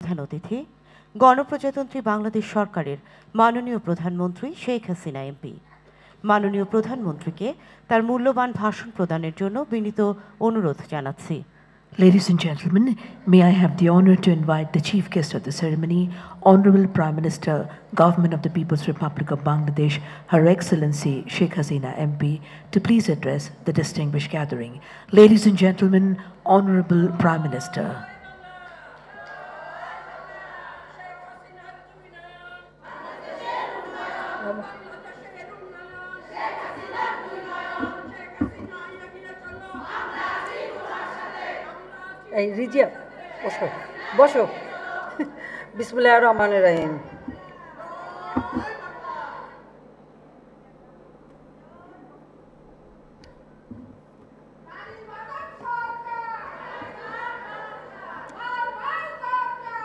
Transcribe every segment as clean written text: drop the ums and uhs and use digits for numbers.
প্রধান অতিথি গণপ্রজাতন্ত্রী বাংলাদেশ সরকারের মাননীয় প্রধানমন্ত্রী শেখ হাসিনা এমপি। মাননীয় প্রধানমন্ত্রীকে তার মূল্যবান ভাষণ প্রদানের জন্য বিনীত অনুরোধ জানাচ্ছি। Ladies and gentlemen, may I have the honor to invite the chief guest of the ceremony, Honorable Prime Minister, Government of the People's Republic of Bangladesh, Her Excellency Sheikh Hasina MP, to please address the distinguished gathering. Ladies and gentlemen, Honorable Prime Minister. এই রিজিয়া বসো বসো। বিসমিল্লাহির রহমানির রহিম।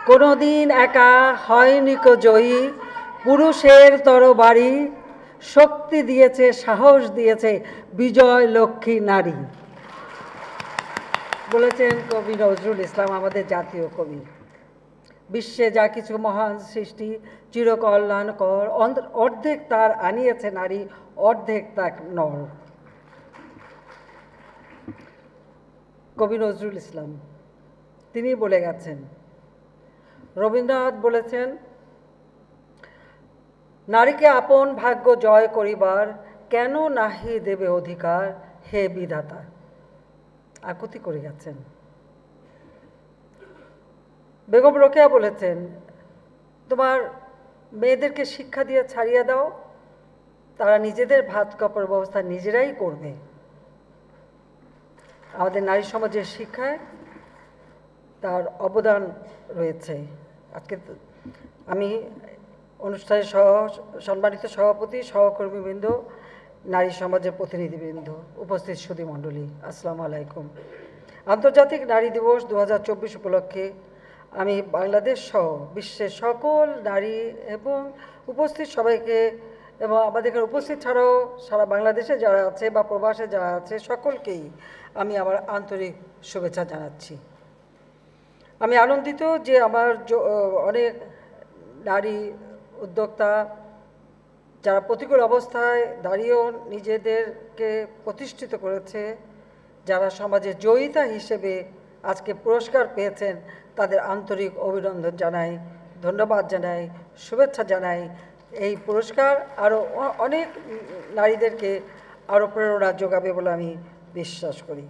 কোনোদিন একা হয়নি কো জয়ী, পুরুষের তরবারি শক্তি দিয়েছে, সাহস দিয়েছে বিজয় লক্ষ্মী নারী, বলেছেন কবি নজরুল ইসলাম, আমাদের জাতীয় কবি। বিশ্বে যা কিছু মহান সৃষ্টি চিরকল্যাণকর, অর্ধেক তার আনিয়েছে নারী, অর্ধেক তার নর। কবি নজরুল ইসলাম তিনি বলে গেছেন। রবীন্দ্রনাথ বলেছেন, নারীকে আপন ভাগ্য জয় করিবার কেন নাহি দেবে অধিকার হে বিধাতা। আকুতি করে গেছেন। বেগম রোকেয়া বলেছেন, তোমার মেয়েদেরকে শিক্ষা দিয়ে ছাড়িয়ে দাও, তারা নিজেদের ভাত কাপড় ব্যবস্থা নিজেরাই করবে। আমাদের নারী সমাজের শিক্ষায় তার অবদান রয়েছে। আজকে আমি অনুষ্ঠানের সম্মানিত সভাপতি, সহকর্মীবৃন্দ, নারী সমাজের প্রতিনিধিবৃন্দ, উপস্থিত সুধীমণ্ডলী, আসসালামু আলাইকুম। আন্তর্জাতিক নারী দিবস 2024 উপলক্ষে আমি বাংলাদেশ সহ বিশ্বের সকল নারী এবং উপস্থিত সবাইকে, এবং আমাদের এখানে উপস্থিত ছাড়াও সারা বাংলাদেশে যারা আছে বা প্রবাসে যারা আছে সকলকেই আমি আমার আন্তরিক শুভেচ্ছা জানাচ্ছি। আমি আনন্দিত যে আমার অনেক নারী উদ্যোক্তা যারা প্রতিকূল অবস্থায় দাঁড়িয়েও নিজেদেরকে প্রতিষ্ঠিত করেছে, যারা সমাজে জয়িতা হিসেবে আজকে পুরস্কার পেয়েছেন, তাদের আন্তরিক অভিনন্দন জানাই, ধন্যবাদ জানাই, শুভেচ্ছা জানাই। এই পুরস্কার আরও অনেক নারীদেরকে আরও প্রেরণা যোগাবে বলে আমি বিশ্বাস করি।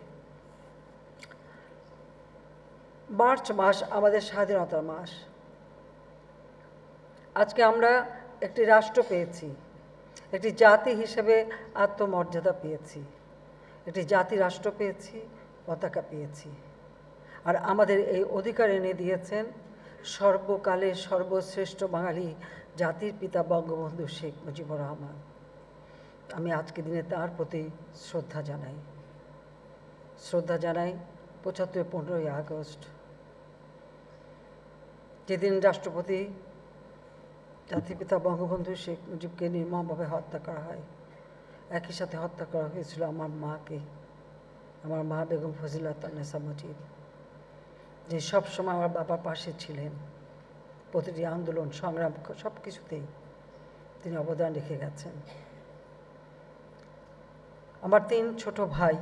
মার্চ মাস আমাদের স্বাধীনতার মাস। আজকে আমরা একটি রাষ্ট্র পেয়েছি, একটি জাতি হিসেবে আত্মমর্যাদা পেয়েছি, একটি জাতি রাষ্ট্র পেয়েছি, পতাকা পেয়েছি। আর আমাদের এই অধিকার এনে দিয়েছেন সর্বকালের সর্বশ্রেষ্ঠ বাঙালি জাতির পিতা বঙ্গবন্ধু শেখ মুজিবুর রহমান। আমি আজকে দিনে তার প্রতি শ্রদ্ধা জানাই। 15ই আগস্ট, যেদিন রাষ্ট্রপতি জাতির পিতা বঙ্গবন্ধু শেখ মুজিবকে নির্মমভাবে হত্যা করা হয়, একই সাথে হত্যা করা হয়েছিল আমার মাকে, আমার মা বেগম ফজিলাতুন্নেসা মুজিব, যে সবসময় আমার বাবার পাশে ছিলেন। প্রতিটি আন্দোলন সংগ্রাম সব কিছুতেই তিনি অবদান রেখে গেছেন। আমার 3 ছোট ভাই,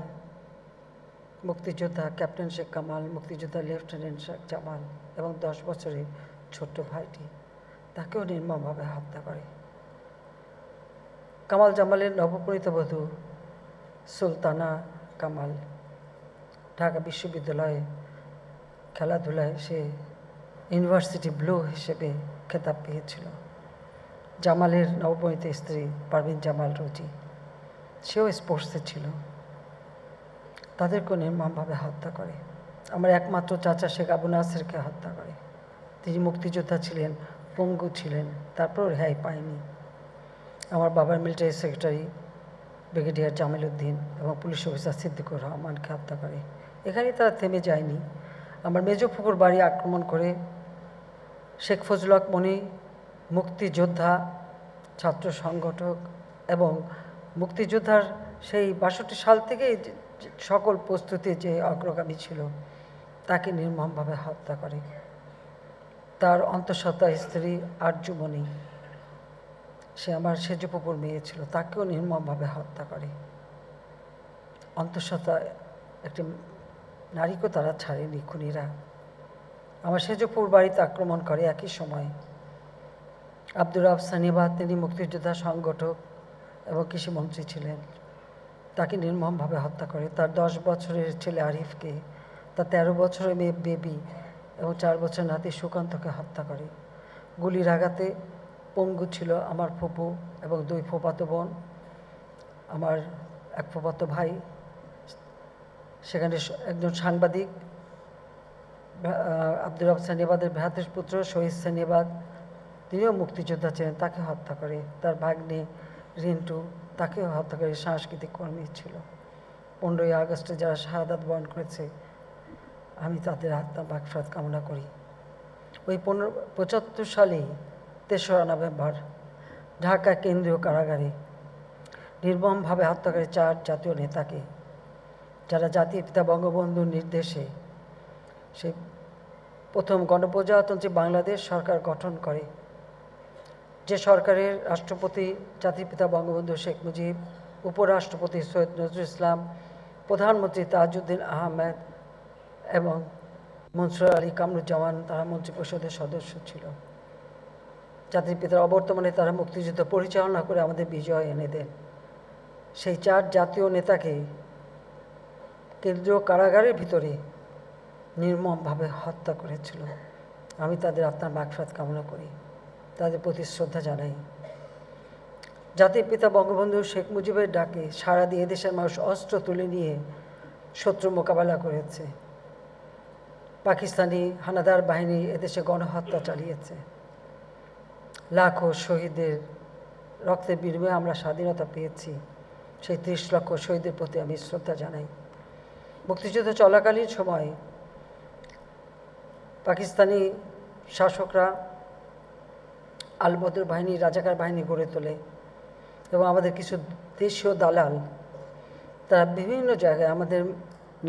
মুক্তিযোদ্ধা ক্যাপ্টেন শেখ কামাল, মুক্তিযোদ্ধা লেফটেন্যান্ট শেখ জামাল এবং 10 বছরের ছোট্ট ভাইটি, তাকেও নির্মমভাবে হত্যা করে। কামাল জামালের নবপরিণীত বধূ সুলতানা কামাল ঢাকা বিশ্ববিদ্যালয়ে খেলাধুলায় সে ইউনিভার্সিটি ব্লু হিসেবে খেতাব পেয়েছিল। জামালের নবপরিণীত স্ত্রী পারভিন জামাল রোজি, সেও স্পোর্টসে ছিল, তাদেরকেও নির্মমভাবে হত্যা করে। আমার একমাত্র চাচা শেখ আবু নাসেরকে হত্যা করে। তিনি মুক্তিযোদ্ধা ছিলেন, পঙ্গু ছিলেন, তারপর রেহাই পায়নি। আমার বাবার military secretary brigadier Jamil Uddin এবং পুলিশ অফিসার সিদ্দিকুর রহমানকে হত্যা করে। এখানেই তারা থেমে যায়নি। আমার মেজ ফুপুর বাড়ি আক্রমণ করে শেখ ফজলুল হক মনি, মুক্তিযোদ্ধা, ছাত্র সংগঠক এবং মুক্তিযোদ্ধার সেই 62 সাল থেকেই সকল প্রস্তুতি যে অগ্রগামী ছিল, তাকে নির্মমভাবে হত্যা করে। তার অন্তঃসত্ত্বা স্ত্রী আরজুমণি, সে আমার সেজপুকুর মেয়ে ছিল, তাকেও নির্মমভাবে হত্যা করে। অন্তঃসত্ত্বা একটি নারীকেও তারা ছাড়েনি খুনিরা। আমার সেজপুর বাড়িতে আক্রমণ করে। একই সময় আব্দুর রাব সানিবাদ, তিনি মুক্তিযোদ্ধা সংগঠক এবং কৃষিমন্ত্রী ছিলেন, তাকে নির্মমভাবে হত্যা করে। তার 10 বছরের ছেলে আরিফকে, তার 13 বছরের মেয়ে বেবি এবং 4 বছরের নাতি সুকান্তকে হত্যা করে। গুলির আঘাতে পঙ্গু ছিল আমার ফুপু এবং 2 ফুফাতো বোন, আমার এক ফুফাতো ভাই। সেখানে একজন সাংবাদিক আব্দুর রাব সানিবাদের ভ্রাতের পুত্র শহীদ সানিবাদ, তিনিও মুক্তিযোদ্ধা ছিলেন, তাকে হত্যা করে। তার ভাগ্নে রিন্টু, তাকেও হত্যা করে। সাংস্কৃতিক কর্মী ছিল। 15ই আগস্টে যারা শাহাদাত বরণ করেছে, আমি তাদের আত্মা মাগফিরাত কামনা করি। ওই 75 সালেই 3রা নভেম্বর ঢাকা কেন্দ্রীয় কারাগারে নির্মমভাবে হত্যা করে 4 জাতীয় নেতাকে, যারা জাতির পিতা বঙ্গবন্ধুর নির্দেশে সেই প্রথম গণপ্রজাতন্ত্রী বাংলাদেশ সরকার গঠন করে। যে সরকারের রাষ্ট্রপতি জাতির পিতা বঙ্গবন্ধু শেখ মুজিব, উপরাষ্ট্রপতি সৈয়দ নজরুল ইসলাম, প্রধানমন্ত্রী তাজউদ্দিন আহমেদ এবং মনসুর আলী কামরুজ্জামান, তারা মন্ত্রিপরিষদের সদস্য ছিল। জাতির পিতার অবর্তমানে তারা মুক্তিযুদ্ধ পরিচালনা করে আমাদের বিজয় এনে দেন। সেই 4 জাতীয় নেতাকে কেন্দ্রীয় কারাগারের ভিতরে নির্মমভাবে হত্যা করেছিল। আমি তাদের আত্মার মাগফিরাত কামনা করি, তাদের প্রতি শ্রদ্ধা জানাই। জাতির পিতা বঙ্গবন্ধু শেখ মুজিবের ডাকে সাড়া দিয়ে দেশের মানুষ অস্ত্র তুলে নিয়ে শত্রু মোকাবেলা করেছে। পাকিস্তানি হানাদার বাহিনী এদেশে গণহত্যা চালিয়েছে। লাখো শহীদের রক্তের বিনিময়ে আমরা স্বাধীনতা পেয়েছি। সেই 30 লক্ষ শহীদের প্রতি আমি শ্রদ্ধা জানাই। মুক্তিযুদ্ধ চলাকালীন সময় পাকিস্তানি শাসকরা আলবদর বাহিনী, রাজাকার বাহিনী গড়ে তোলে এবং আমাদের কিছু দেশীয় দালাল তারা বিভিন্ন জায়গায় আমাদের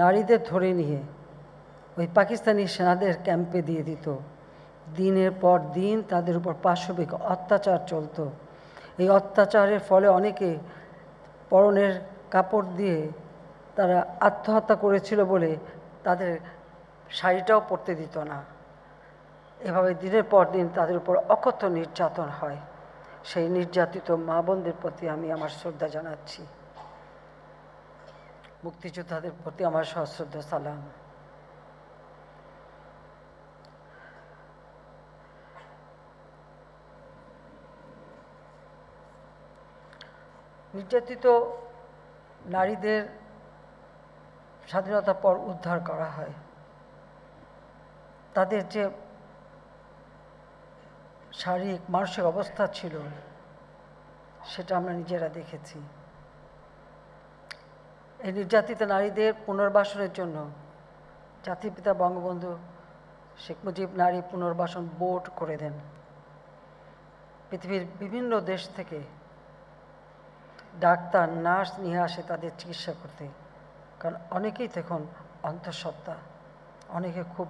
নারীদের ধরে নিয়ে ওই পাকিস্তানি সেনাদের ক্যাম্পে দিয়ে দিত। দিনের পর দিন তাদের উপর পাশবিক অত্যাচার চলত। এই অত্যাচারের ফলে অনেকে পরনের কাপড় দিয়ে তারা আত্মহত্যা করেছিল বলে তাদের শাড়িটাও পরতে দিত না। এভাবে দিনের পর দিন তাদের উপর অকথ্য নির্যাতন হয়। সেই নির্যাতিত মা বোনদের প্রতি আমি আমার শ্রদ্ধা জানাচ্ছি। মুক্তিযোদ্ধাদের প্রতি আমার সশ্রদ্ধ সালাম। নির্যাতিত নারীদের স্বাধীনতার পর উদ্ধার করা হয়। তাদের যে শারীরিক মানসিক অবস্থা ছিল সেটা আমরা নিজেরা দেখেছি। এই নির্যাতিত নারীদের পুনর্বাসনের জন্য জাতির পিতা বঙ্গবন্ধু শেখ মুজিব নারী পুনর্বাসন বোর্ড করে দেন। পৃথিবীর বিভিন্ন দেশ থেকে ডাক্তার, নার্স নিয়ে আসে তাদের চিকিৎসা করতে, কারণ অনেকেই তখন অন্তঃসত্ত্বা, অনেকে খুব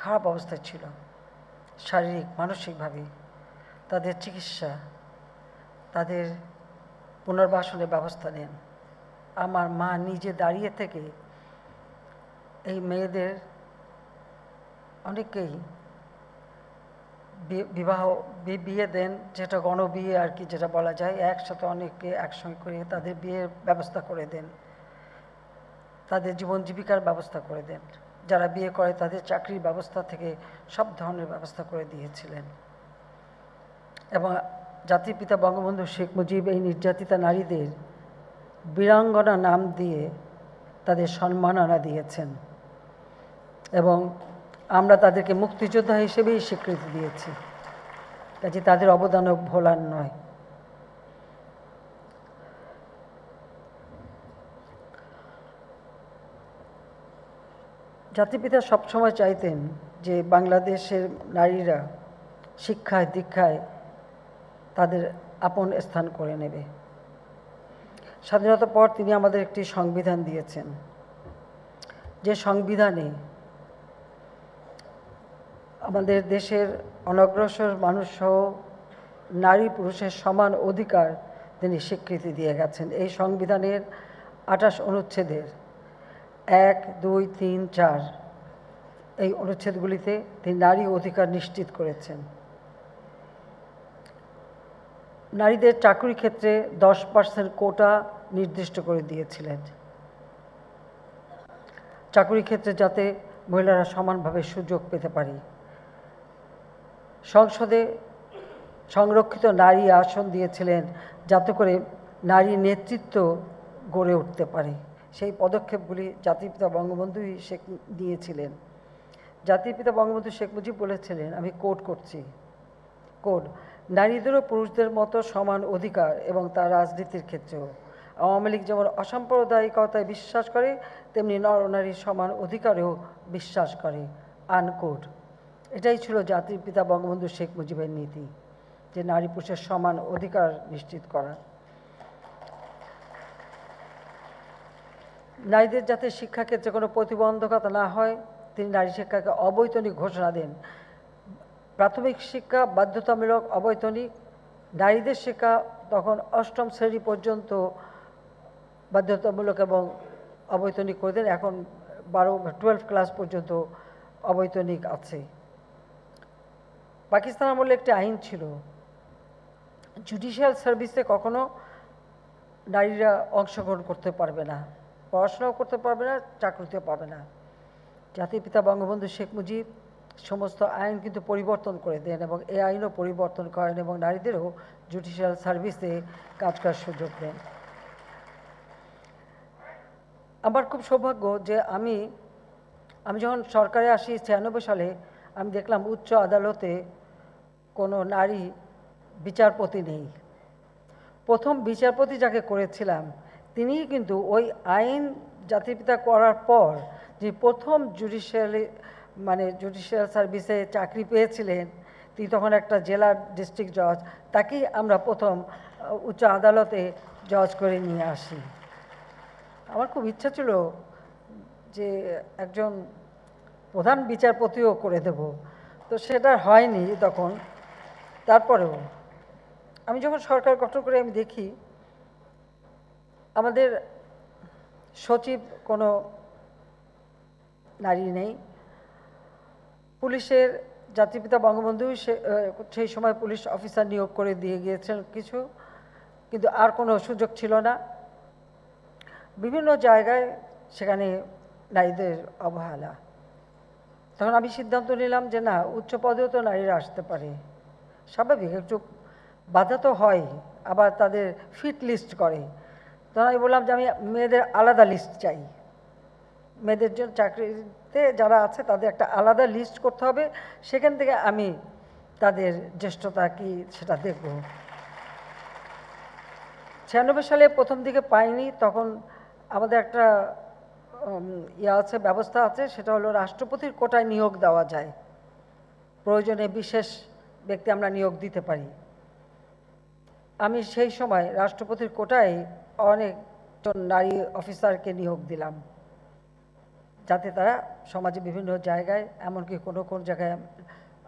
খারাপ অবস্থায় ছিল শারীরিক মানসিকভাবে। তাদের চিকিৎসা, তাদের পুনর্বাসনের ব্যবস্থা নেন। আমার মা নিজে দাঁড়িয়ে থেকে এই মেয়েদের অনেকেই বিয়ে দেন, যেটা গণবিয়ে আর কি যেটা বলা যায়, একসাথে অনেককে একসঙ্গে করে তাদের বিয়ের ব্যবস্থা করে দেন, তাদের জীবন জীবিকার ব্যবস্থা করে দেন। যারা বিয়ে করে তাদের চাকরির ব্যবস্থা থেকে সব ধরনের ব্যবস্থা করে দিয়েছিলেন। এবং জাতির পিতা বঙ্গবন্ধু শেখ মুজিব এই নির্যাতিতা নারীদের বীরাঙ্গনা নাম দিয়ে তাদের সম্মাননা দিয়েছেন এবং আমরা তাদেরকে মুক্তিযোদ্ধা হিসেবেই স্বীকৃতি দিয়েছি। কাজে তাদের অবদানও ভোলার নয়। জাতিপিতা সবসময় চাইতেন যে বাংলাদেশের নারীরা শিক্ষায় দীক্ষায় তাদের আপন স্থান করে নেবে। স্বাধীনতার পর তিনি আমাদের একটি সংবিধান দিয়েছেন, যে সংবিধানে আমাদের দেশের অনগ্রসর মানুষসহ নারী পুরুষের সমান অধিকার তিনি স্বীকৃতি দিয়ে গেছেন। এই সংবিধানের 28 অনুচ্ছেদের 1, 2, 3, 4 এই অনুচ্ছেদগুলিতে তিনি নারী অধিকার নিশ্চিত করেছেন। নারীদের চাকরি ক্ষেত্রে 10% কোটা নির্দিষ্ট করে দিয়েছিলেন, চাকরি ক্ষেত্রে যাতে মহিলারা সমানভাবে সুযোগ পেতে পারে। সংসদে সংরক্ষিত নারী আসন দিয়েছিলেন যাতে করে নারী নেতৃত্ব গড়ে উঠতে পারে। সেই পদক্ষেপগুলি জাতির পিতা বঙ্গবন্ধুই নিয়েছিলেন। জাতির পিতা বঙ্গবন্ধু শেখ মুজিব বলেছিলেন, আমি কোট করছি, কোট, নারীদেরও পুরুষদের মতো সমান অধিকার এবং তার রাজনীতির ক্ষেত্রেও। আওয়ামী লীগ যেমন অসাম্প্রদায়িকতায় বিশ্বাস করে তেমনি নরনারীর সমান অধিকারেও বিশ্বাস করে, আনকোট। এটাই ছিল জাতির পিতা বঙ্গবন্ধু শেখ মুজিবের নীতি, যে নারী পুরুষের সমান অধিকার নিশ্চিত করা। নারীদের যাতে শিক্ষাক্ষেত্রে কোনো প্রতিবন্ধকতা না হয় তিনি নারী শিক্ষাকে অবৈতনিক ঘোষণা দেন। প্রাথমিক শিক্ষা বাধ্যতামূলক, অবৈতনিক। নারীদের শিক্ষা তখন 8ম শ্রেণী পর্যন্ত বাধ্যতামূলক এবং অবৈতনিক করে দেন। এখন 12 ক্লাস পর্যন্ত অবৈতনিক আছে। পাকিস্তান আমলে একটি আইন ছিল, জুডিশিয়াল সার্ভিসে কখনো নারীরা অংশগ্রহণ করতে পারবে না, পড়াশোনাও করতে পারবে না, চাকরিতে পাবে না। জাতির পিতা বঙ্গবন্ধু শেখ মুজিব সমস্ত আইন কিন্তু পরিবর্তন করে দেন এবং এই আইনও পরিবর্তন করেন এবং নারীদেরও জুডিশিয়াল সার্ভিসে কাজ করার সুযোগ দেন। আমার খুব সৌভাগ্য যে আমি যখন সরকারে আসি 96 সালে, আমি দেখলাম উচ্চ আদালতে কোনো নারী বিচারপতি নেই। প্রথম বিচারপতি যাকে করেছিলাম তিনিই কিন্তু ওই আইন জাতির পিতা করার পর যে প্রথম জুডিশিয়াল সার্ভিসে চাকরি পেয়েছিলেন, তিনি তখন একটা জেলার ডিস্ট্রিক্ট জজ, তাকেই আমরা প্রথম উচ্চ আদালতে জজ করে নিয়ে আসি। আমার খুব ইচ্ছা ছিল যে একজন প্রধান বিচারপতিও করে দেব, তো সেটা হয়নি তখন। তারপরেও আমি যখন সরকার গঠন করে আমি দেখি আমাদের সচিব কোনো নারী নেই। পুলিশের জাতির পিতা বঙ্গবন্ধু সেই সময় পুলিশ অফিসার নিয়োগ করে দিয়ে গিয়েছেন কিছু, কিন্তু আর কোনো সুযোগ ছিল না। বিভিন্ন জায়গায় সেখানে নারীদের অবহেলা। তখন আমি সিদ্ধান্ত নিলাম যে না, উচ্চ পদেও তো নারীরা আসতে পারে, স্বাভাবিক, একটু বাধা তো হয়, আবার তাদের ফিট লিস্ট করে। তখন আমি বললাম যে আমি মেয়েদের আলাদা লিস্ট চাই, মেয়েদের জন্য চাকরিতে যারা আছে তাদের একটা আলাদা লিস্ট করতে হবে, সেখান থেকে আমি তাদের জ্যেষ্ঠতা কি সেটা দেখব। 96 সালে প্রথম দিকে পাইনি, তখন আমাদের একটা আছে, ব্যবস্থা আছে, সেটা হলো রাষ্ট্রপতির কোটায় নিয়োগ দেওয়া যায়, প্রয়োজনে বিশেষ ব্যক্তি আমরা নিয়োগ দিতে পারি। আমি সেই সময় রাষ্ট্রপতির কোটায় অনেকজন নারী অফিসারকে নিয়োগ দিলাম, যাতে তারা সমাজে বিভিন্ন জায়গায়, এমনকি কোন জায়গায়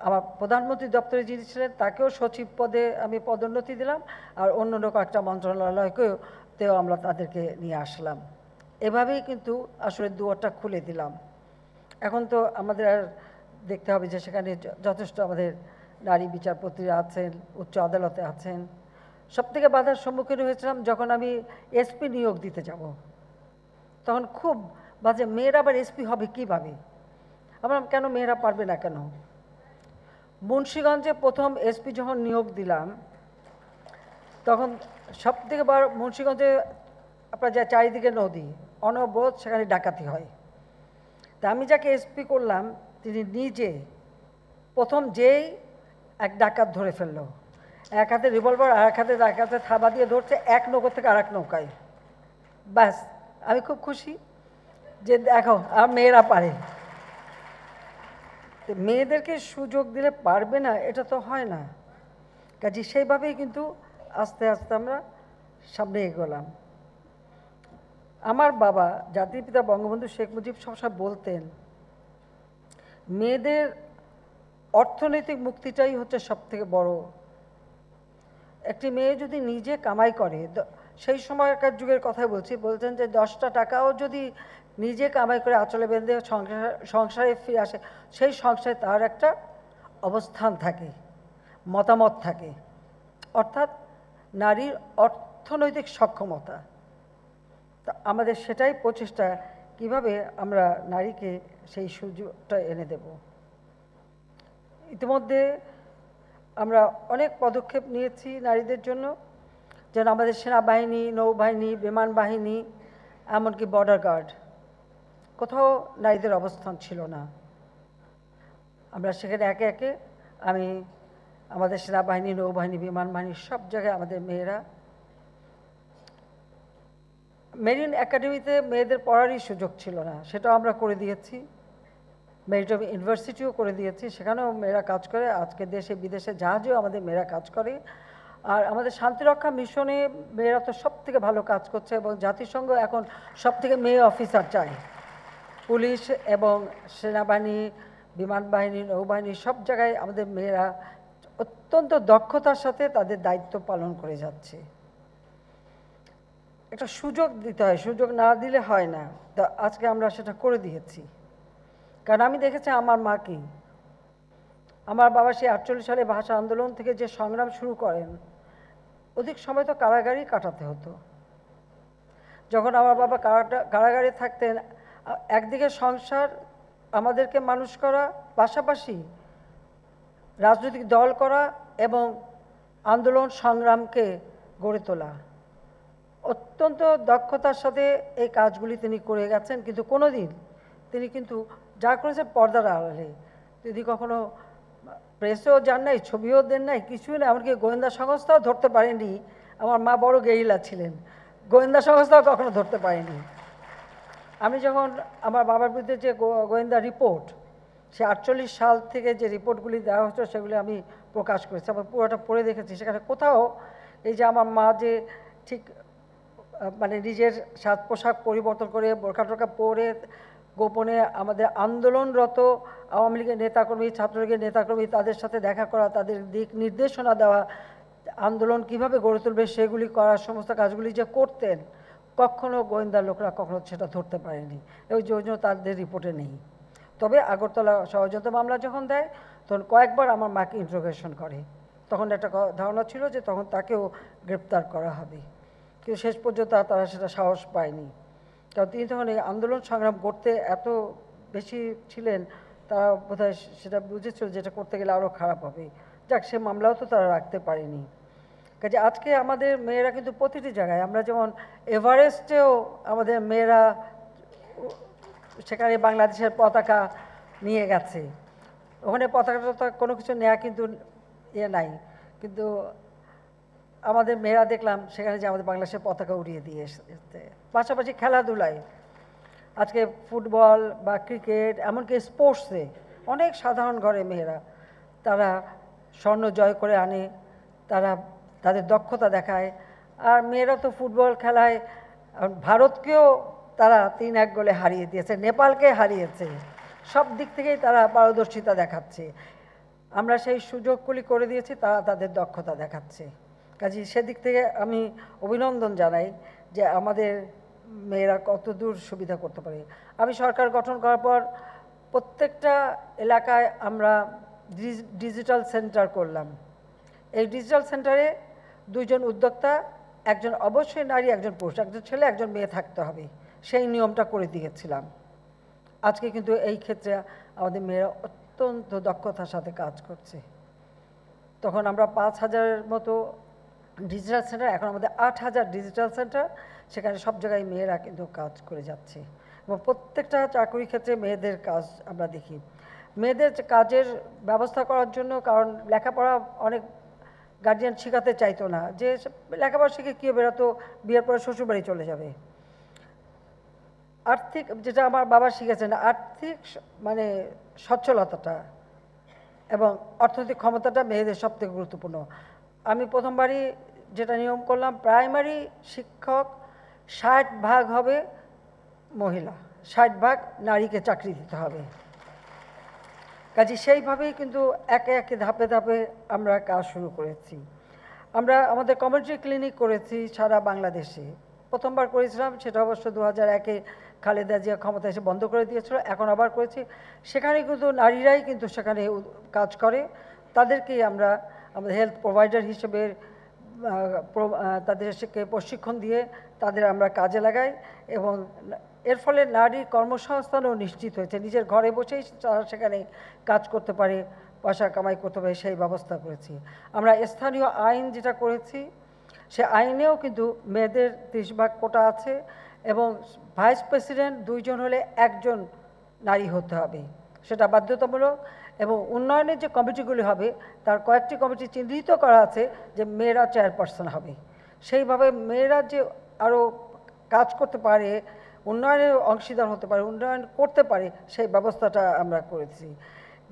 আমার প্রধানমন্ত্রী দপ্তরে যিনি ছিলেন তাকেও সচিব পদে আমি পদোন্নতি দিলাম, আর অন্য কয়েকটা মন্ত্রণালয়কেও আমরা তাদেরকে নিয়ে আসলাম। এভাবেই কিন্তু আসলে দুয়ারটা খুলে দিলাম। এখন তো আমাদের আর দেখতে হবে যে সেখানে যথেষ্ট আমাদের নারী বিচারপতিরা আছেন, উচ্চ আদালতে আছেন। সবথেকে বাধার সম্মুখীন হয়েছিলাম যখন আমি এসপি নিয়োগ দিতে যাব, তখন খুব বাজে, মেয়েরা আবার এসপি হবে কীভাবে? আমরা কেন মেয়েরা পারবে না কেন? মুন্সিগঞ্জে প্রথম এসপি যখন নিয়োগ দিলাম, তখন সবথেকে বড় মুন্সিগঞ্জে আপনার যা চারিদিকে নদী, অনবরত সেখানে ডাকাতি হয়। তা আমি যাকে এসপি করলাম তিনি নিজে প্রথম যেই এক ডাকাত ধরে ফেললো, এক হাতে রিভলভার আর এক হাতে থাবা দিয়ে ধরছে, এক নৌকা থেকে আর এক নৌকায়। ব্যাস, আমি খুব খুশি যে দেখো আর মেয়েরা পারে। মেয়েদেরকে সুযোগ দিলে পারবে না এটা তো হয় না। কাজে সেইভাবেই কিন্তু আস্তে আস্তে আমরা সামনে এগোলাম। আমার বাবা জাতির পিতা বঙ্গবন্ধু শেখ মুজিব সবসময় বলতেন, মেয়েদের অর্থনৈতিক মুক্তিটাই হচ্ছে সবথেকে বড়। একটি মেয়ে যদি নিজে কামাই করে, সেই সময়কার যুগের কথাই বলছেন যে 10টা টাকাও যদি নিজে কামাই করে আঁচলে বেঁধে সংসারে ফিরে আসে, সেই সংসারে তার একটা অবস্থান থাকে, মতামত থাকে, অর্থাৎ নারীর অর্থনৈতিক সক্ষমতা। তা আমাদের সেটাই প্রচেষ্টা, কিভাবে আমরা নারীকে সেই সুযোগটা এনে দেব। ইতিমধ্যে আমরা অনেক পদক্ষেপ নিয়েছি নারীদের জন্য, যেন আমাদের সেনাবাহিনী, নৌবাহিনী, বিমান বাহিনী, এমনকি বর্ডার গার্ড, কোথাও নারীদের অবস্থান ছিল না। আমরা সেখানে একে একে আমি আমাদের সেনাবাহিনী, নৌবাহিনী, বিমান বাহিনী সব জায়গায় আমাদের মেয়েরা, মেরিন একাডেমিতে মেয়েদের পড়ারই সুযোগ ছিল না, সেটাও আমরা করে দিয়েছি। মেরিটাইম ইউনিভার্সিটিও করে দিয়েছি, সেখানেও মেয়েরা কাজ করে। আজকে দেশে বিদেশে জাহাজেও আমাদের মেয়েরা কাজ করে। আর আমাদের শান্তিরক্ষা মিশনে মেয়েরা তো সব থেকে ভালো কাজ করছে, এবং জাতিসংঘ এখন সব থেকে মেয়ে অফিসার চায়। পুলিশ এবং সেনাবাহিনী, বিমান বাহিনী, নৌবাহিনী সব জায়গায় আমাদের মেয়েরা অত্যন্ত দক্ষতার সাথে তাদের দায়িত্ব পালন করে যাচ্ছে। একটা সুযোগ দিতে হয়, সুযোগ না দিলে হয় না। তা আজকে আমরা সেটা করে দিয়েছি। কারণ আমি দেখেছি আমার মাকে, আমার বাবা সেই 48 সালে ভাষা আন্দোলন থেকে যে সংগ্রাম শুরু করেন, অধিক সময় তো কারাগারেই কাটাতে হতো। যখন আমার বাবা কারাগারে থাকতেন, একদিকে সংসার, আমাদেরকে মানুষ করা, পাশাপাশি রাজনৈতিক দল করা এবং আন্দোলন সংগ্রামকে গড়ে তোলা। অত্যন্ত দক্ষতার সাথে এই কাজগুলি তিনি করে গেছেন, কিন্তু কোনোদিন তিনি কিন্তু যা করেছেন পর্দার আড়ালে। তিনি কখনো প্রেসেও যান নাই, ছবিও দেন নাই, কিছুই না, এমনকি গোয়েন্দা সংস্থাও ধরতে পারেনি। আমার মা বড় গেরিলা ছিলেন, গোয়েন্দা সংস্থাও কখনো ধরতে পারেনি। আমি যখন আমার বাবার বিরুদ্ধে যে গোয়েন্দা রিপোর্ট, সে 48 সাল থেকে যে রিপোর্টগুলি দেওয়া হচ্ছে সেগুলি আমি প্রকাশ করেছি, আবার পুরোটা পড়ে দেখেছি। সেখানে কোথাও এই যে আমার মা যে ঠিক মানে নিজের সাজ পোশাক পরিবর্তন করে বোরকা টোরকা পরে গোপনে আমাদের আন্দোলনরত আওয়ামী লীগের নেতাকর্মী, ছাত্রলীগের নেতাকর্মী, তাদের সাথে দেখা করা, তাদের দিক নির্দেশনা দেওয়া, আন্দোলন কিভাবে গড়ে তুলবে সেগুলি করার সমস্ত কাজগুলি যে করতেন, কখনো গোয়েন্দা লোকরা কখনো সেটা ধরতে পারেনি। ওই জন্য তাদের রিপোর্টে নেই। তবে আগরতলা ষড়যন্ত্র মামলা যখন দেয়, তখন কয়েকবার আমার মাকে ইন্টারোগেশন করে। তখন একটা ধারণা ছিল যে তখন তাকেও গ্রেপ্তার করা হবে, কিন্তু শেষ পর্যন্ত তারা সেটা সাহস পায়নি। কারণ তিনি তখন এই আন্দোলন সংগ্রাম করতে এত বেশি ছিলেন, তারা বোধহয় সেটা বুঝেছিল যেটা করতে গেলে আরও খারাপ হবে। যাক, সে মামলাও তো তারা রাখতে পারেনি। কাজে আজকে আমাদের মেয়েরা কিন্তু প্রতিটি জায়গায়, আমরা যেমন এভারেস্টেও আমাদের মেয়েরা সেখানে বাংলাদেশের পতাকা নিয়ে গেছে। ওখানে পতাকাটা কোনো কিছু নেওয়া কিন্তু নাই, কিন্তু আমাদের মেয়েরা দেখলাম সেখানে যে আমাদের বাংলাদেশের পতাকা উড়িয়ে দিয়ে এসেছে। পাশাপাশি খেলাধুলায় আজকে ফুটবল বা ক্রিকেট, এমনকি স্পোর্টসে অনেক সাধারণ ঘরে মেয়েরা তারা স্বর্ণ জয় করে আনে, তারা তাদের দক্ষতা দেখায়। আর মেয়েরা তো ফুটবল খেলায় ভারতকেও তারা 3-1 গোলে হারিয়ে দিয়েছে, নেপালকে হারিয়েছে, সব দিক থেকেই তারা পারদর্শিতা দেখাচ্ছে। আমরা সেই সুযোগগুলি করে দিয়েছি, তারা তাদের দক্ষতা দেখাচ্ছে। কাজে সেদিক থেকে আমি অভিনন্দন জানাই যে আমাদের মেয়েরা কত দূর সুবিধা করতে পারে। আমি সরকার গঠন করার পর প্রত্যেকটা এলাকায় আমরা ডিজিটাল সেন্টার করলাম। এই ডিজিটাল সেন্টারে 2 জন উদ্যোক্তা, একজন অবশ্যই নারী, একজন পুরুষ, একজন ছেলে একজন মেয়ে থাকতে হবে, সেই নিয়মটা করে দিয়েছিলাম। আজকে কিন্তু এই ক্ষেত্রে আমাদের মেয়েরা অত্যন্ত দক্ষতার সাথে কাজ করছে। তখন আমরা 5000-এর মতো ডিজিটাল সেন্টার, এখন আমাদের 8000 ডিজিটাল সেন্টার, সেখানে সব জায়গায় মেয়েরা কিন্তু কাজ করে যাচ্ছে। এবং প্রত্যেকটা চাকরির ক্ষেত্রে মেয়েদের কাজ আমরা দেখি। মেয়েদের কাজের ব্যবস্থা করার জন্য, কারণ লেখাপড়া অনেক গার্জিয়ান শেখাতে চাইতো না, যে লেখাপড়া শিখে কী বেরোতো, বিয়ের পরে শ্বশুরবাড়ি চলে যাবে। আর্থিক, যেটা আমার বাবা শিখেছেন, আর্থিক মানে সচ্ছলতাটা এবং অর্থনৈতিক ক্ষমতাটা মেয়েদের সবথেকে গুরুত্বপূর্ণ। আমি প্রথমবারই যেটা নিয়ম করলাম, প্রাইমারি শিক্ষক 60% হবে মহিলা, 60% নারীকে চাকরি দিতে হবে। কাজে সেইভাবেই কিন্তু একে একে ধাপে ধাপে আমরা কাজ শুরু করেছি। আমরা আমাদের কমিউনিটি ক্লিনিক করেছি সারা বাংলাদেশে। প্রথমবার করেছিলাম, সেটা অবশ্য 2001-এ খালেদা জিয়া ক্ষমতা এসে বন্ধ করে দিয়েছিল, এখন আবার করেছি। সেখানে কিন্তু নারীরাই কিন্তু সেখানে কাজ করে, তাদেরকেই আমরা আমাদের হেলথ প্রোভাইডার হিসেবে তাদেরকে প্রশিক্ষণ দিয়ে তাদের আমরা কাজে লাগাই, এবং এর ফলে নারীর কর্মসংস্থানও নিশ্চিত হয়েছে। নিজের ঘরে বসেই তারা সেখানে কাজ করতে পারে, পয়সা কামাই করতে পারে, সেই ব্যবস্থা করেছি। আমরা স্থানীয় আইন যেটা করেছি, সে আইনেও কিন্তু মেয়েদের 30% কোটা আছে, এবং ভাইস প্রেসিডেন্ট 2 জন হলে 1 জন নারী হতে হবে, সেটা বাধ্যতামূলক। এবং উন্নয়নের যে কমিটিগুলি হবে, তার কয়েকটি কমিটি চিহ্নিত করা আছে যে মেয়েরা চেয়ারপারসন হবে। সেইভাবে মেয়েরা যে আরও কাজ করতে পারে, উন্নয়নের অংশীদার হতে পারে, উন্নয়ন করতে পারে, সেই ব্যবস্থাটা আমরা করেছি।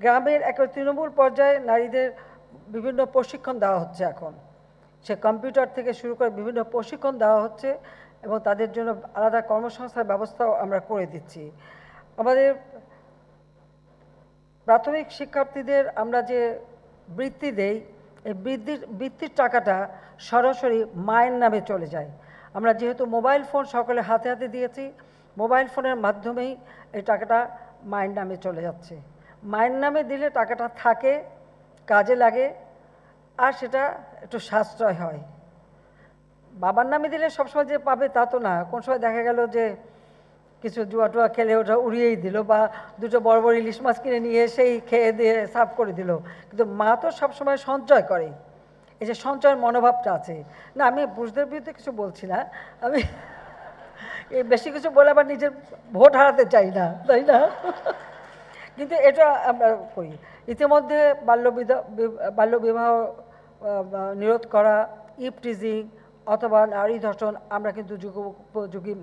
গ্রামের একটা তৃণমূল পর্যায়ে নারীদের বিভিন্ন প্রশিক্ষণ দেওয়া হচ্ছে এখন, সে কম্পিউটার থেকে শুরু করে বিভিন্ন প্রশিক্ষণ দেওয়া হচ্ছে, এবং তাদের জন্য আলাদা কর্মসংস্থার ব্যবস্থাও আমরা করে দিচ্ছি। আমাদের প্রাথমিক শিক্ষার্থীদের আমরা যে বৃত্তি দেই, এই বৃত্তির টাকাটা সরাসরি মায়ের নামে চলে যায়। আমরা যেহেতু মোবাইল ফোন সকলে হাতে হাতে দিয়েছি, মোবাইল ফোনের মাধ্যমেই এই টাকাটা মায়ের নামে চলে যাচ্ছে। মায়ের নামে দিলে টাকাটা থাকে, কাজে লাগে, আর সেটা একটু সাশ্রয় হয়। বাবার নামে দিলে সবসময় যে পাবে তা তো না, কোন সময় দেখা গেল যে কিছু জুয়া টুয়া খেলে ওটা উড়িয়েই দিল, বা 2টো বড় বড় ইলিশ মাছ কিনে নিয়ে সেই খেয়ে দিয়ে সাফ করে দিল। কিন্তু মা তো সবসময় সঞ্চয় করে, এই যে সঞ্চয়ের মনোভাবটা আছে। না, আমি পুরুষদের বিরুদ্ধে কিছু বলছি না, আমি এই বেশি কিছু বলে আবার নিজের ভোট হারাতে চাই না, তাই না? কিন্তু এটা আমরা করি। ইতিমধ্যে বাল্যবিবাহ নিরোধ করা, ইভটিজিং অথবা নারী ধর্ষণ আমরা কিন্তু যুগোপযোগী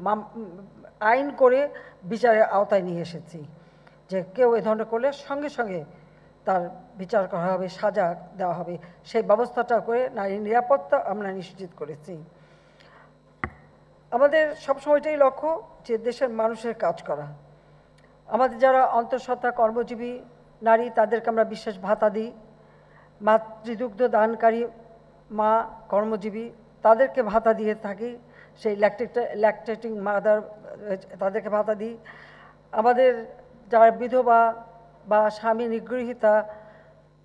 আইন করে বিচারের আওতায় নিয়ে এসেছি, যে কেউ এ ধরনের করলে সঙ্গে সঙ্গে তার বিচার করা হবে, সাজা দেওয়া হবে। সেই ব্যবস্থাটা করে নারীর নিরাপত্তা আমরা নিশ্চিত করেছি। আমাদের সবসময়টাই লক্ষ্য যে দেশের মানুষের কাজ করা। আমাদের যারা অন্তঃসত্ত্বা কর্মজীবী নারী, তাদেরকে আমরা বিশেষ ভাতা দিই। মাতৃদুগ্ধ দানকারী মা কর্মজীবী, তাদেরকে ভাতা দিয়ে থাকি, সেই ল্যাকটেটিং মাদার, তাদেরকে ভাতা দিই। আমাদের যারা বিধবা বা স্বামী নিগৃহীতা,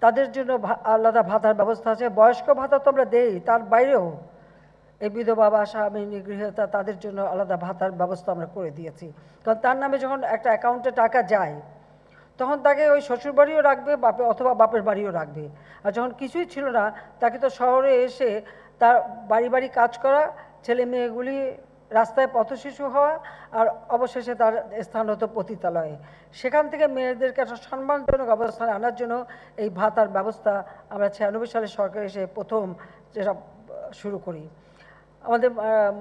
তাদের জন্য আলাদা ভাতার ব্যবস্থা আছে। বয়স্ক ভাতা তো আমরা দেই, তার বাইরেও এই বিধবা বা স্বামী নিগৃহীতা, তাদের জন্য আলাদা ভাতার ব্যবস্থা আমরা করে দিয়েছি। কারণ তার নামে যখন একটা অ্যাকাউন্টে টাকা যায়, তখন তাকে ওই শ্বশুর বাড়িও রাখবে, অথবা বাপের বাড়িও রাখবে। আর যখন কিছুই ছিল না, তাকে তো শহরে এসে তার বাড়ি বাড়ি কাজ করা, ছেলে মেয়েগুলি রাস্তায় পথশিশু হওয়া, আর অবশেষে তার স্থান হতো পতিতালয়ে। সেখান থেকে মেয়েদেরকে একটা সম্মানজনক অবস্থানে আনার জন্য এই ভাতার ব্যবস্থা আমরা 96 সালে সরকার এসে প্রথম যেটা শুরু করি। আমাদের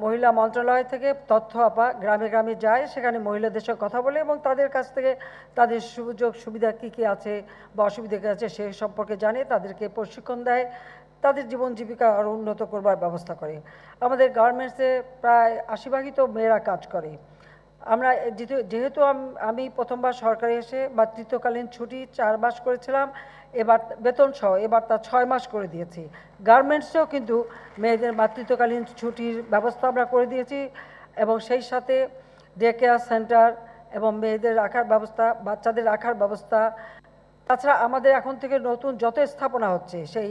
মহিলা মন্ত্রণালয় থেকে তথ্য আপা গ্রামে গ্রামে যায়, সেখানে মহিলাদের সঙ্গে কথা বলে এবং তাদের কাছ থেকে তাদের সুযোগ সুবিধা কী কী আছে বা অসুবিধা কী আছে সে সম্পর্কে জানে, তাদেরকে প্রশিক্ষণ দেয়, তাদের জীবন জীবিকা আরও উন্নত করবার ব্যবস্থা করে। আমাদের গার্মেন্টসে প্রায় 80% তো মেয়েরা কাজ করে। আমরা যেহেতু আমি প্রথমবার সরকারে এসে মাতৃত্বকালীন ছুটি 4 মাস করেছিলাম, এবার বেতন সহ এবার তা 6 মাস করে দিয়েছি। গার্মেন্টসেও কিন্তু মেয়েদের মাতৃত্বকালীন ছুটির ব্যবস্থা আমরা করে দিয়েছি, এবং সেই সাথে ডে কেয়ার সেন্টার এবং মেয়েদের রাখার ব্যবস্থা, বাচ্চাদের রাখার ব্যবস্থা। তাছাড়া আমাদের এখন থেকে নতুন যত স্থাপনা হচ্ছে, সেই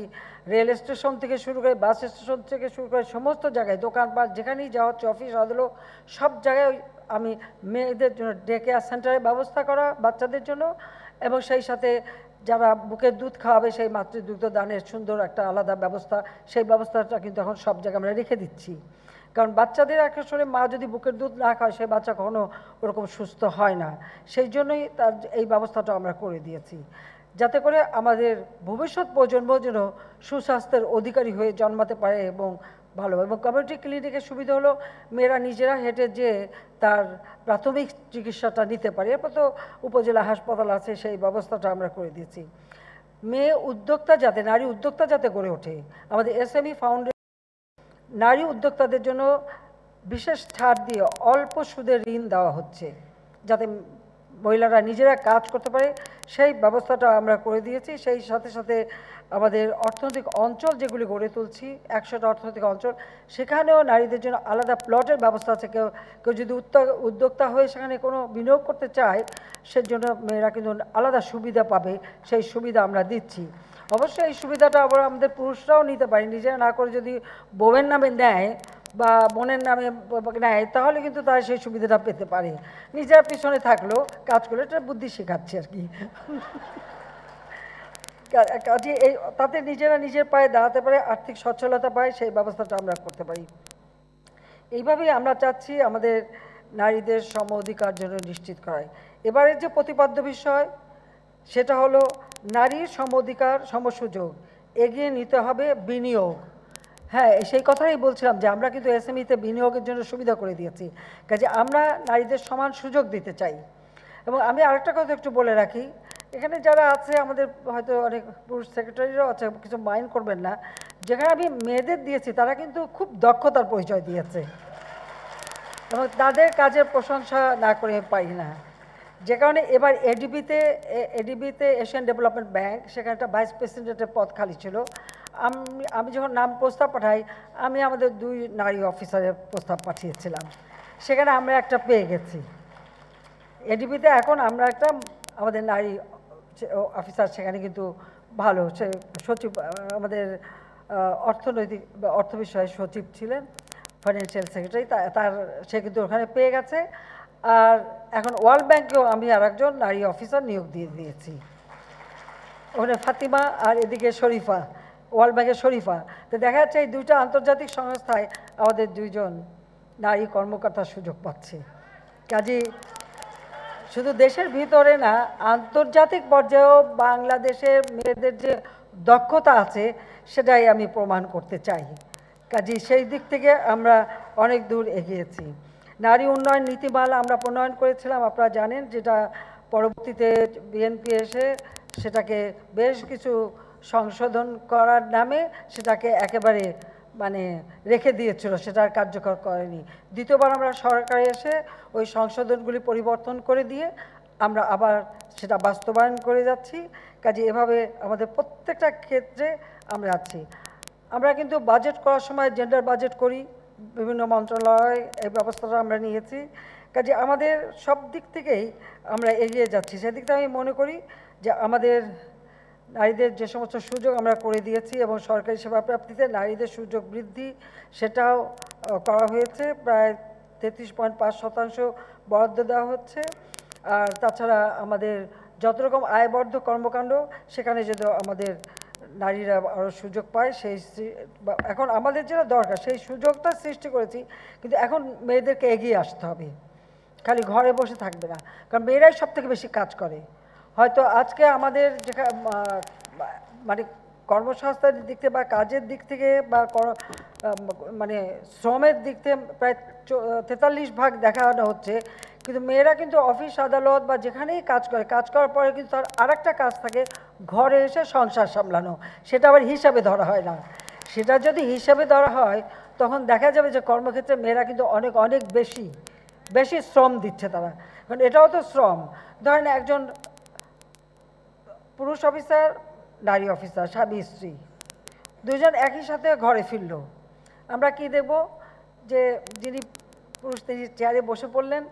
রেল স্টেশন থেকে শুরু করে বাস স্টেশন থেকে শুরু করে সমস্ত জায়গায়, দোকানপাট যেখানেই যাওয়া হচ্ছে, অফিস আদালত, সব জায়গায় আমি মেয়েদের জন্য ডে কেয়ার সেন্টারের ব্যবস্থা করা বাচ্চাদের জন্য, এবং সেই সাথে যারা বুকের দুধ খাওয়াবে সেই মাতৃদুগ্ধ দানের সুন্দর একটা আলাদা ব্যবস্থা, সেই ব্যবস্থাটা কিন্তু এখন সব জায়গায় আমরা রেখে দিচ্ছি। কারণ বাচ্চাদের আসলে মা যদি বুকের দুধ না খায়, সেই বাচ্চা কখনো ওরকম সুস্থ হয় না। সেই জন্যই তার এই ব্যবস্থাটা আমরা করে দিয়েছি, যাতে করে আমাদের ভবিষ্যৎ প্রজন্ম যেন সুস্বাস্থ্যের অধিকারী হয়ে জন্মাতে পারে এবং ভালো। এবং কমিউনিটি ক্লিনিকের সুবিধা হলো মেয়েরা নিজেরা হেঁটে যে তার প্রাথমিক চিকিৎসাটা নিতে পারে। এরপর তো উপজেলা হাসপাতাল আছে, সেই ব্যবস্থাটা আমরা করে দিয়েছি। মেয়ে উদ্যোক্তা যাতে, নারী উদ্যোক্তা যাতে গড়ে ওঠে, আমাদের SME ফাউন্ডেশন নারী উদ্যোক্তাদের জন্য বিশেষ ছাড় দিয়ে অল্প সুদের ঋণ দেওয়া হচ্ছে, যাতে মহিলারা নিজেরা কাজ করতে পারে সেই ব্যবস্থাটা আমরা করে দিয়েছি। সেই সাথে সাথে আমাদের অর্থনৈতিক অঞ্চল যেগুলি গড়ে তুলছি 100টা অর্থনৈতিক অঞ্চল, সেখানেও নারীদের জন্য আলাদা প্লটের ব্যবস্থা আছে। কেউ যদি উদ্যোক্তা হয়ে সেখানে কোনো বিনিয়োগ করতে চায়, সেজন্য মেয়েরা কিন্তু আলাদা সুবিধা পাবে, সেই সুবিধা আমরা দিচ্ছি। অবশ্যই এই সুবিধাটা আবার আমাদের পুরুষরাও নিতে পারে, নিজেরা না করে যদি বউয়ের নামে নেয় বা বোনের নামে নেয়, তাহলে কিন্তু তারা সেই সুবিধাটা পেতে পারে। নিজেরা পিছনে থাকলেও কাজ করলে এটা বুদ্ধি শেখাচ্ছে আর কি। কাজে এই তাতে নিজেরা নিজের পায়ে দাঁড়াতে পারে, আর্থিক সচ্ছলতা পায়, সেই ব্যবস্থাটা আমরা করতে পারি। এইভাবেই আমরা চাচ্ছি আমাদের নারীদের সম অধিকার জন্য নিশ্চিত করাই। এবারের যে প্রতিপাদ্য বিষয় সেটা হলো নারীর সম অধিকার সমসুযোগ, এগিয়ে নিতে হবে বিনিয়োগ। হ্যাঁ, সেই কথাই বলছিলাম যে আমরা কিন্তু এসএমইতে বিনিয়োগের জন্য সুবিধা করে দিয়েছি, কাজে আমরা নারীদের সমান সুযোগ দিতে চাই। এবং আমি আরেকটা কথা একটু বলে রাখি, এখানে যারা আছে আমাদের হয়তো অনেক পুরুষ সেক্রেটারিরাও আছে, কিছু মাইন্ড করবেন না, যেখানে আমি মেয়েদের দিয়েছি তারা কিন্তু খুব দক্ষতার পরিচয় দিয়েছে এবং তাদের কাজের প্রশংসা না করে পারি না। যে কারণে এবার এডিবিতে এশিয়ান ডেভেলপমেন্ট ব্যাংক, সেখানে একটা ভাইস প্রেসিডেন্টের পদ খালি ছিল। আমি যখন নাম প্রস্তাব পাঠাই, আমি আমাদের 2 নারী অফিসারের প্রস্তাব পাঠিয়েছিলাম, সেখানে আমরা একটা পেয়ে গেছি। এডিবিতে এখন আমরা একটা আমাদের নারী অফিসার সেখানে কিন্তু ভালো, সে সচিব আমাদের অর্থনৈতিক অর্থ বিষয়ে সচিব ছিলেন, ফাইন্যান্সিয়াল সেক্রেটারি, সে কিন্তু ওখানে পেয়ে গেছে। আর এখন ওয়ার্ল্ড ব্যাংকেও আমি আরেকজন নারী অফিসার নিয়োগ দিয়ে দিয়েছি, ওখানে ফাতিমা আর এদিকে শরীফা, ওয়ার্ল্ড ব্যাংকের শরীফা। তো দেখা যাচ্ছে এই 2টা আন্তর্জাতিক সংস্থায় আমাদের 2 জন নারী কর্মকর্তার সুযোগ পাচ্ছে। কাজেই শুধু দেশের ভিতরে না, আন্তর্জাতিক পর্যায়েও বাংলাদেশের মেয়েদের যে দক্ষতা আছে সেটাই আমি প্রমাণ করতে চাই। কাজেই সেই দিক থেকে আমরা অনেক দূর এগিয়েছি। নারী উন্নয়ন নীতিমালা আমরা প্রণয়ন করেছিলাম, আপনারা জানেন, যেটা পরবর্তীতে বিএনপি এসে সেটাকে বেশ কিছু সংশোধন করার নামে সেটাকে একেবারে রেখে দিয়েছিল, সেটা আর কার্যকর করেনি। দ্বিতীয়বার আমরা সরকারে এসে ওই সংশোধনগুলি পরিবর্তন করে দিয়ে আমরা আবার সেটা বাস্তবায়ন করে যাচ্ছি। কাজে এভাবে আমাদের প্রত্যেকটা ক্ষেত্রে আমরা যাচ্ছি। আমরা কিন্তু বাজেট করার সময় জেন্ডার বাজেট করি, বিভিন্ন মন্ত্রণালয় এই ব্যবস্থাটা আমরা নিয়েছি। কাজে আমাদের সব দিক থেকেই আমরা এগিয়ে যাচ্ছি। সেদিকটা আমি মনে করি যে আমাদের নারীদের যে সমস্ত সুযোগ আমরা করে দিয়েছি এবং সরকারি সেবা প্রাপ্তিতে নারীদের সুযোগ বৃদ্ধি সেটাও করা হয়েছে, প্রায় 33.5% বরাদ্দ দেওয়া হচ্ছে। আর তাছাড়া আমাদের যত রকম আয়বর্ধ কর্মকাণ্ড সেখানে যদি আমাদের নারীরা আরও সুযোগ পায়, সেই এখন আমাদের যেটা দরকার সেই সুযোগটা সৃষ্টি করেছি, কিন্তু এখন মেয়েদেরকে এগিয়ে আসতে হবে, খালি ঘরে বসে থাকবে না, কারণ মেয়েরাই সব থেকে বেশি কাজ করে। হয়তো আজকে আমাদের কর্মসংস্থানের দিক থেকে বা কাজের দিক থেকে বা শ্রমের দিক থেকে প্রায় 43% দেখানো হচ্ছে, কিন্তু মেয়েরা কিন্তু অফিস আদালত বা যেখানেই কাজ করে, কাজ করার পরে কিন্তু তার আরেকটা কাজ থাকে, ঘরে এসে সংসার সামলানো। সেটা আবার হিসাবে ধরা হয় না। সেটা যদি হিসাবে ধরা হয় তখন দেখা যাবে যে কর্মক্ষেত্রে মেয়েরা কিন্তু অনেক অনেক বেশি শ্রম দিচ্ছে তারা, কারণ এটাও তো শ্রম। ধরেন একজন পুরুষ অফিসার, নারী অফিসার, স্বামী স্ত্রী 2 জন একই সাথে ঘরে ফিরল, আমরা কি দেখব যে যিনি পুরুষ তিনি চেয়ারে বসে পড়লেন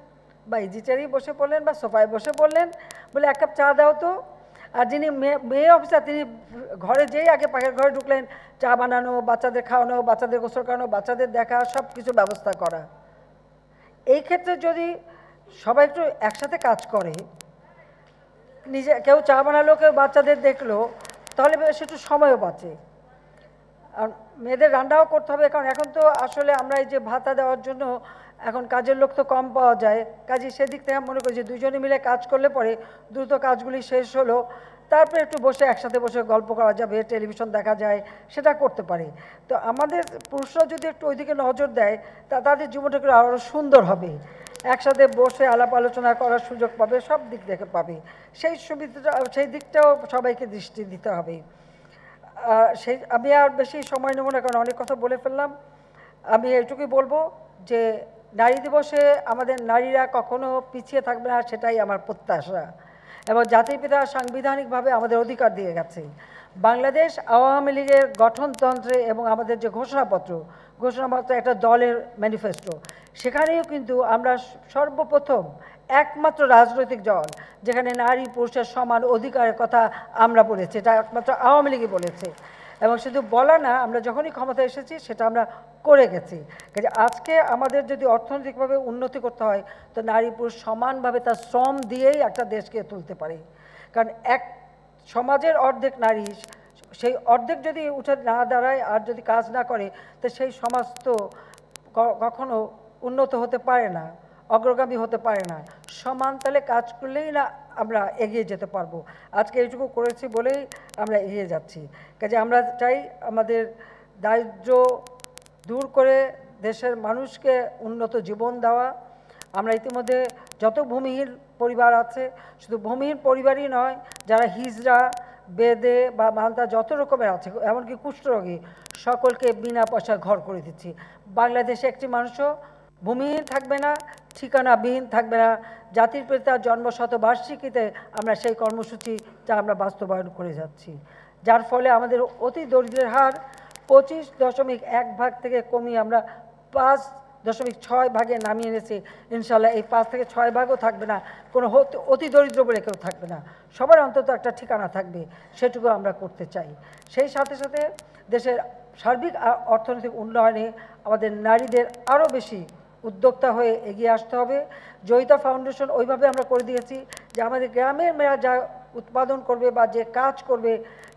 বা ইজি চেয়ারেই বসে পড়লেন বা সোফায় বসে পড়লেন, বলে 1 কাপ চা দাও তো। আর যিনি মেয়ে অফিসার তিনি ঘরে যেই আগে পাখির ঘরে ঢুকলেন, চা বানানো, বাচ্চাদের খাওয়ানো, বাচ্চাদের গোসল করানো, বাচ্চাদের দেখা, সব কিছু ব্যবস্থা করা। এই ক্ষেত্রে যদি সবাই একটু একসাথে কাজ করে, নিজে কেউ চা বানালো, কেউ বাচ্চাদের দেখলো, তাহলে বেশ একটু সময়ও বাঁচে। আর মেয়েদের রান্নাও করতে হবে, কারণ এখন তো আসলে আমরা এই যে ভাতা দেওয়ার জন্য এখন কাজের লোক তো কম পাওয়া যায়। কাজে সেদিক থেকে মনে করি যে 2 জনে মিলে কাজ করলে পরে দ্রুত কাজগুলি শেষ হলো, তারপরে একটু বসে একসাথে বসে গল্প করা যাবে, টেলিভিশন দেখা যায়, সেটা করতে পারে। তো আমাদের পুরুষরা যদি একটু ওইদিকে নজর দেয়, তাদের জীবনটা একটু আরও সুন্দর হবে, একসাথে বসে আলাপ আলোচনা করার সুযোগ পাবে, সব দিক দেখে পাবে। সেই সুবিধাটা, সেই দিকটাও সবাইকে দৃষ্টি দিতে হবে। আমি আর বেশি সময় নেব না, কারণ অনেক কথা বলে ফেললাম। আমি এইটুকুই বলবো যে নারী দিবসে আমাদের নারীরা কখনো পিছিয়ে থাকবে না, সেটাই আমার প্রত্যাশা। এবং জাতির পিতা সাংবিধানিকভাবে আমাদের অধিকার দিয়ে গেছে। বাংলাদেশ আওয়ামী লীগের গঠনতন্ত্রে এবং আমাদের যে ঘোষণাপত্র একটা দলের ম্যানিফেস্টো, সেখানেও কিন্তু আমরা সর্বপ্রথম একমাত্র রাজনৈতিক দল যেখানে নারী পুরুষের সমান অধিকারের কথা আমরা বলেছি, এটা একমাত্র আওয়ামী লীগই বলেছে। এবং শুধু বলা না, আমরা যখনই ক্ষমতা এসেছি সেটা আমরা করে গেছি। কাজে আজকে আমাদের যদি অর্থনৈতিকভাবে উন্নতি করতে হয়, তো নারী পুরুষ সমানভাবে তার শ্রম দিয়েই একটা দেশকে তুলতে পারে। কারণ এক সমাজের অর্ধেক নারী, সেই অর্ধেক যদি উঠে না দাঁড়ায় আর যদি কাজ না করে, তো সেই সমাজ তো কখনো উন্নত হতে পারে না, অগ্রগামী হতে পারে না। সমান তালে কাজ করলেই না আমরা এগিয়ে যেতে পারবো। আজকে এইটুকু করেছি বলেই আমরা এগিয়ে যাচ্ছি। কাজে আমরা চাই আমাদের দারিদ্র্য দূর করে দেশের মানুষকে উন্নত জীবন দেওয়া। আমরা ইতিমধ্যে যত ভূমিহীন পরিবার আছে, শুধু ভূমিহীন পরিবারই নয়, যারা হিজড়া, বেদে বা মালদা যত রকমের আছে, এমনকি কুষ্ঠরোগী, সকলকে বিনা পয়সায় ঘর করে দিচ্ছি। বাংলাদেশে একটি মানুষও ভূমিহীন থাকবে না, ঠিকানাবিহীন থাকবে না। জাতির পিতার জন্মশতবার্ষিকীতে আমরা সেই কর্মসূচিটা আমরা বাস্তবায়ন করে যাচ্ছি, যার ফলে আমাদের অতি দরিদ্রের হার 25.1 থেকে কমিয়ে আমরা 5.6 ভাগে নামিয়ে এনেছি। ইনশাল্লাহ এই 5 থেকে 6 ভাগও থাকবে না, কোনো অতি দরিদ্র বলে কেউ থাকবে না, সবার অন্তত একটা ঠিকানা থাকবে, সেটুকু আমরা করতে চাই। সেই সাথে সাথে দেশের সার্বিক অর্থনৈতিক উন্নয়নে আমাদের নারীদের আরও বেশি উদ্যোক্তা হয়ে এগিয়ে আসতে হবে। জয়িতা ফাউন্ডেশন ওইভাবে আমরা করে দিয়েছি যে আমাদের গ্রামের মেয়েরা যা উৎপাদন করবে বা যে কাজ করবে,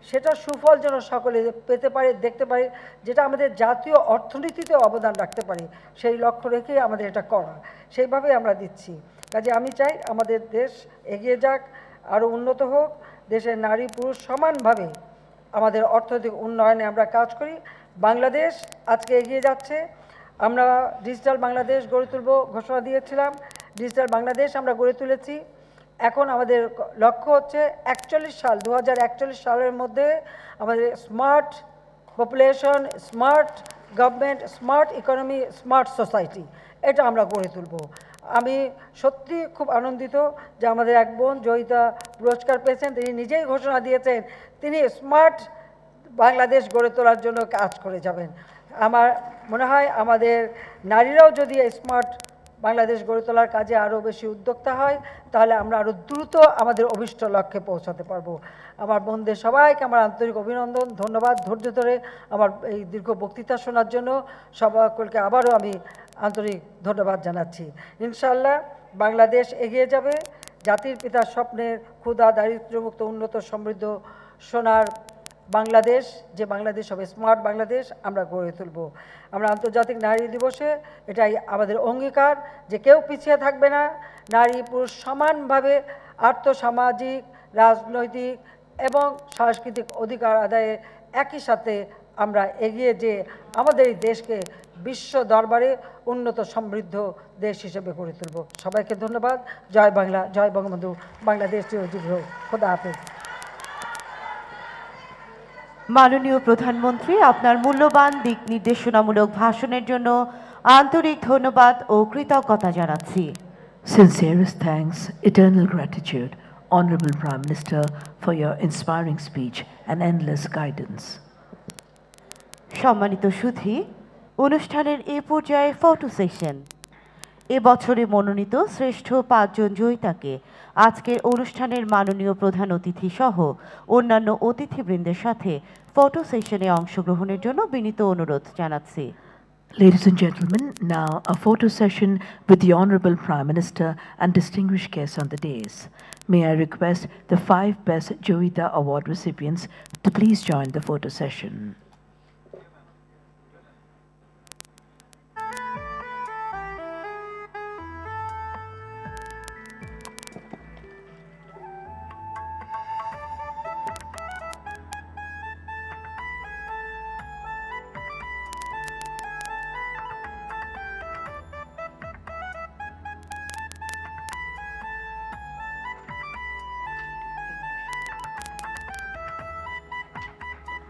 সেটা সুফল যেন সকলে পেতে পারে, দেখতে পারে, যেটা আমাদের জাতীয় অর্থনীতিতে অবদান রাখতে পারে। সেই লক্ষ্য রেখেই আমাদের এটা করা, সেইভাবেই আমরা দিচ্ছি। কাজে আমি চাই আমাদের দেশ এগিয়ে যাক, আরও উন্নত হোক, দেশের নারী পুরুষ সমানভাবে আমাদের অর্থনৈতিক উন্নয়নে আমরা কাজ করি। বাংলাদেশ আজকে এগিয়ে যাচ্ছে। আমরা ডিজিটাল বাংলাদেশ গড়ে তুলব ঘোষণা দিয়েছিলাম, ডিজিটাল বাংলাদেশ আমরা গড়ে তুলেছি। এখন আমাদের লক্ষ্য হচ্ছে 2041 সালের মধ্যে আমাদের smart population, smart government, smart economy, smart society, এটা আমরা গড়ে তুলব। আমি সত্যি খুব আনন্দিত যে আমাদের এক বোন জয়িতা পুরস্কার পেয়েছেন, তিনি নিজেই ঘোষণা দিয়েছেন তিনি স্মার্ট বাংলাদেশ গড়ে তোলার জন্য কাজ করে যাবেন। আমার মনে হয় আমাদের নারীরাও যদি স্মার্ট বাংলাদেশ গড়ে তোলার কাজে আরও বেশি উদ্যোক্তা হয়, তাহলে আমরা আরও দ্রুত আমাদের অভিষ্ট লক্ষ্যে পৌঁছাতে পারবো। আমার বোনদের সবাইকে আমার আন্তরিক অভিনন্দন, ধন্যবাদ ধৈর্য ধরে আমার এই দীর্ঘ বক্তৃতা শোনার জন্য। সকলকে আবারও আমি আন্তরিক ধন্যবাদ জানাচ্ছি। ইনশাআল্লাহ বাংলাদেশ এগিয়ে যাবে। জাতির পিতার স্বপ্নের ক্ষুধা দারিদ্র্যমুক্ত উন্নত সমৃদ্ধ সোনার বাংলাদেশ, যে বাংলাদেশ হবে স্মার্ট বাংলাদেশ, আমরা গড়ে তুলব। আমরা আন্তর্জাতিক নারী দিবসে এটাই আমাদের অঙ্গীকার যে কেউ পিছিয়ে থাকবে না, নারী পুরুষ সমানভাবে আর্থসামাজিক, রাজনৈতিক এবং সাংস্কৃতিক অধিকার আদায়ে একই সাথে আমরা এগিয়ে যেয়ে আমাদের এই দেশকে বিশ্ব দরবারে উন্নত সমৃদ্ধ দেশ হিসেবে গড়ে তুলব। সবাইকে ধন্যবাদ। জয় বাংলা, জয় বঙ্গবন্ধু, বাংলাদেশ চিরজীবী হোক। খোদা হাফেজ। মাননীয় প্রধানমন্ত্রী, আপনার মূল্যবান দিক নির্দেশনামূলক ভাষণের জন্য আন্তরিক ধন্যবাদ ও কৃতজ্ঞতা জানাচ্ছি। Sincerest thanks, eternal gratitude, Honorable Prime Minister, for your inspiring speech and endless guidance. সম্মানিত সুধী, অনুষ্ঠানের এ পর্যায়ে ফটো সেশন। এবছরে মনোনীত শ্রেষ্ঠ 5 জন জয়িতাকে আজকের অনুষ্ঠানের মাননীয় প্রধান অতিথি সহ অন্যান্য অতিথিবৃন্দের সাথে ফটো সেশনে অংশগ্রহণের জন্য বিনীত অনুরোধ জানাচ্ছি। Ladies and gentlemen, now a photo session with the Honorable Prime Minister and distinguished guests on the dais. May I request the 5 best Joyita Award recipients to please join the photo session.